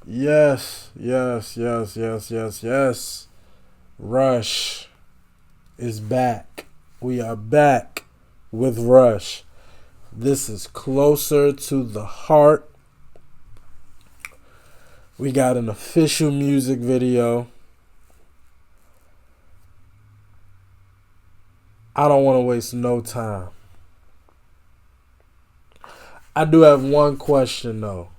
Yes, yes, yes, yes, yes, yes. Rush is back. We are back with Rush. This is closer to the heart. We got an official music video. I don't want to waste no time. I do have one question though.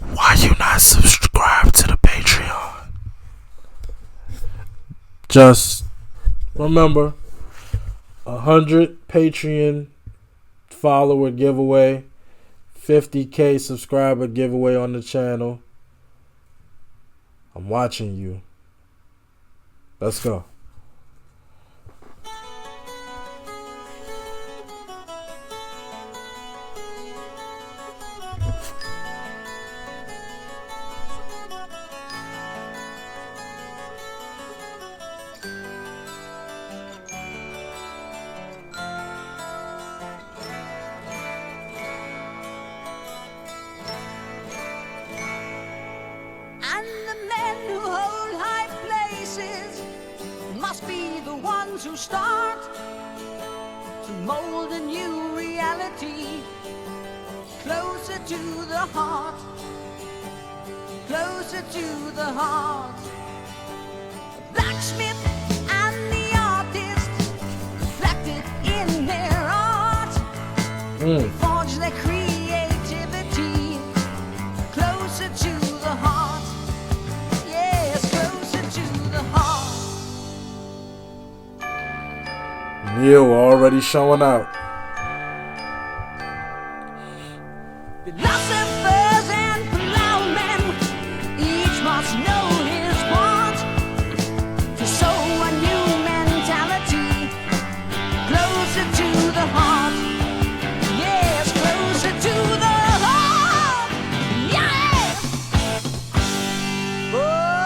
Why you not subscribed to the Patreon? Just remember, 100 Patreon follower giveaway, 50K subscriber giveaway on the channel. I'm watching you. Let's go. And the men who hold high places must be the ones who start to mold a new reality closer to the heart, closer to the heart. Blacksmith and the artist reflected in their art, forge their creativity closer to the heart. Yes, closer to the heart. Neil already showing out. Philosophers and plowmen each must know his part to sow a new mentality closer to the heart. Yes, closer to the heart. Yeah. Whoa,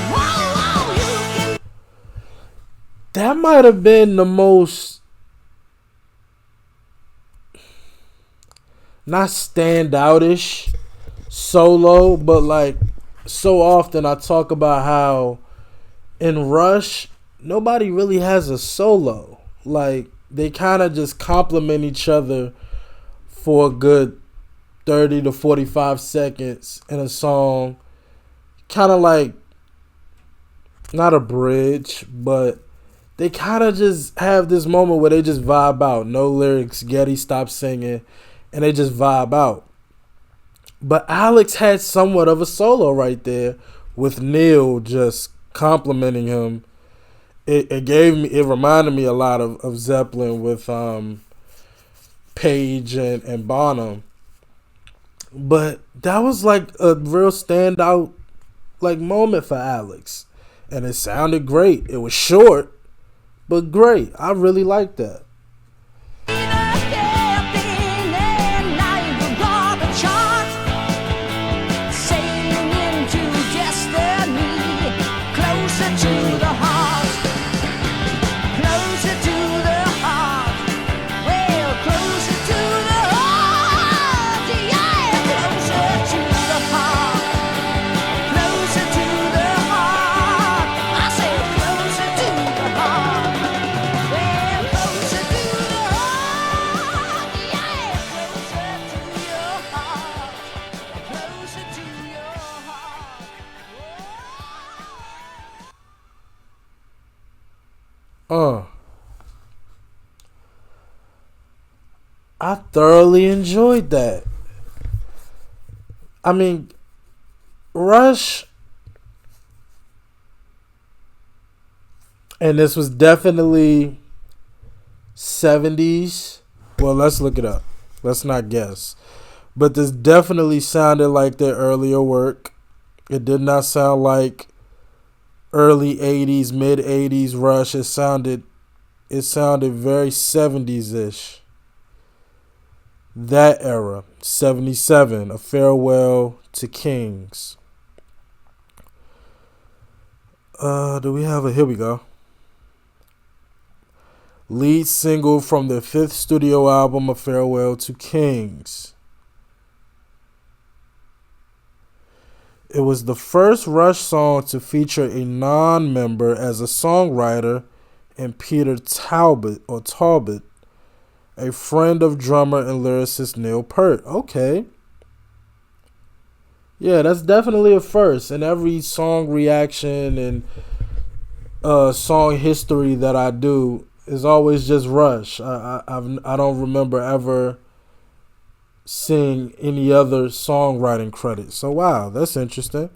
whoa, you can That might have been the most, not standoutish solo, but like so often I talk about how in Rush nobody really has a solo. Like they kind of just complement each other for a good 30 to 45 seconds in a song. Kind of like not a bridge, but they kind of just have this moment where they just vibe out. No lyrics. Getty stops singing, and they just vibe out. But Alex had somewhat of a solo right there with Neil just complimenting him. It reminded me a lot of Zeppelin with Page and Bonham. But that was like a real standout like moment for Alex. And it sounded great. It was short, but great. I really liked that. Uh, I thoroughly enjoyed that. I mean, Rush, and this was definitely 70's. Well, let's look it up. Let's not guess. But this definitely sounded like their earlier work. It did not sound like early 80's, mid 80's Rush. It sounded very 70's-ish. That era, 77, A Farewell to Kings. Do we have a, here we go. Lead single from their fifth studio album, A Farewell to Kings. It was the first Rush song to feature a non-member as a songwriter and Peter Talbot, a friend of drummer and lyricist Neil Peart. Okay. Yeah, that's definitely a first. In every song reaction and song history that I do is always just Rush. I don't remember ever seeing any other songwriting credits. So wow, that's interesting.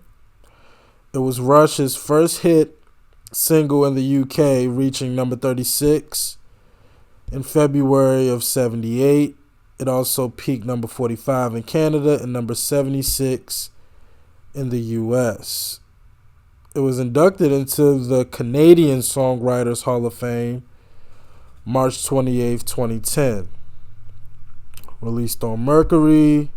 It was Rush's first hit single in the UK, reaching number 36 in February of 78. It also peaked number 45 in Canada and number 76 in the US. It was inducted into the Canadian Songwriters Hall of Fame March 28th, 2010. Released on Mercury.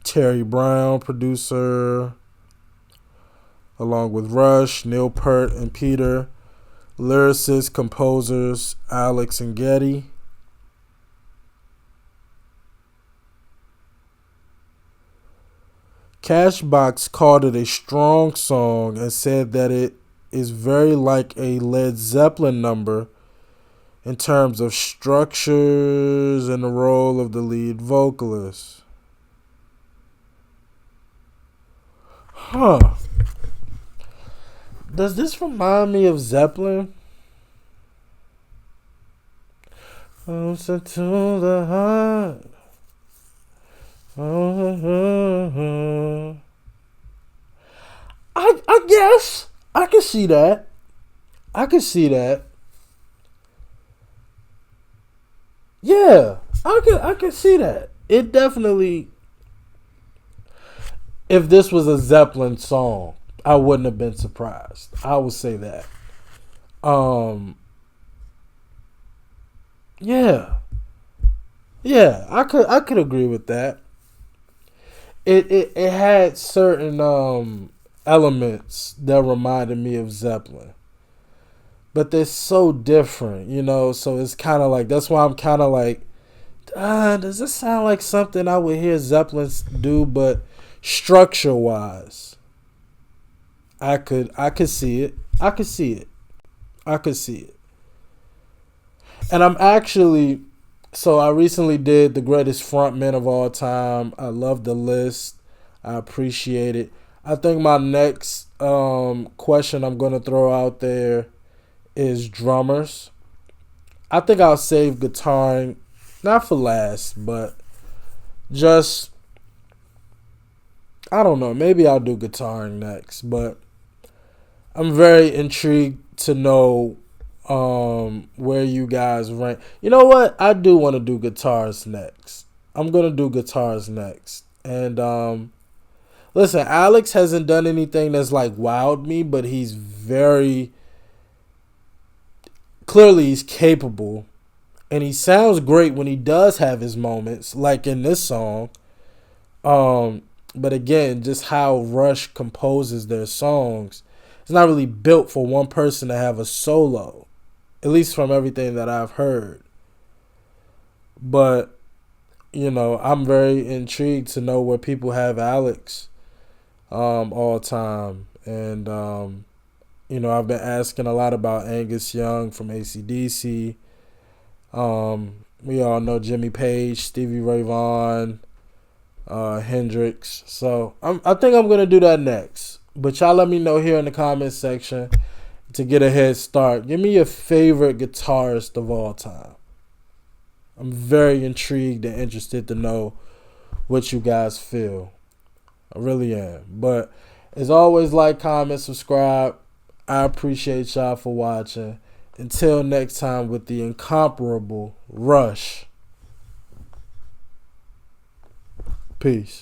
Terry Brown, producer, along with Rush, Neil Peart, and Peter. Lyricists, composers, Alex and Getty. Cashbox called it a strong song and said that it is very like a Led Zeppelin number in terms of structures and the role of the lead vocalist. Huh. Does this remind me of Zeppelin? Closer to the heart. I guess I can see that. I can see that. Yeah, I can see that. It definitely. If this was a Zeppelin song, I wouldn't have been surprised. I would say that. Yeah. Yeah, I could agree with that. It had certain elements that reminded me of Zeppelin. But they're so different, so it's kind of like, that's why I'm kind of like, does this sound like something I would hear Zeppelin do? But structure wise, I could see it. I could see it. And I'm actually, so I recently did the greatest frontmen of all time. I love the list. I appreciate it. I think my next question I'm going to throw out there is drummers. I think I'll save guitaring, not for last, but just, I don't know, maybe I'll do guitaring next, but I'm very intrigued to know where you guys rank. You know what? I do want to do guitars next. I'm going to do guitars next. And listen, Alex hasn't done anything that's like wowed me, but he's very, clearly he's capable. And he sounds great when he does have his moments, like in this song. But again, just how Rush composes their songs, it's not really built for one person to have a solo, at least from everything that I've heard. But, I'm very intrigued to know where people have Alex all time. And, I've been asking a lot about Angus Young from AC/DC. We all know Jimmy Page, Stevie Ray Vaughan, Hendrix. So I think I'm going to do that next. But y'all let me know here in the comments section to get a head start. Give me your favorite guitarist of all time. I'm very intrigued and interested to know what you guys feel. I really am. But as always, like, comment, subscribe. I appreciate y'all for watching. Until next time with the incomparable Rush. Peace.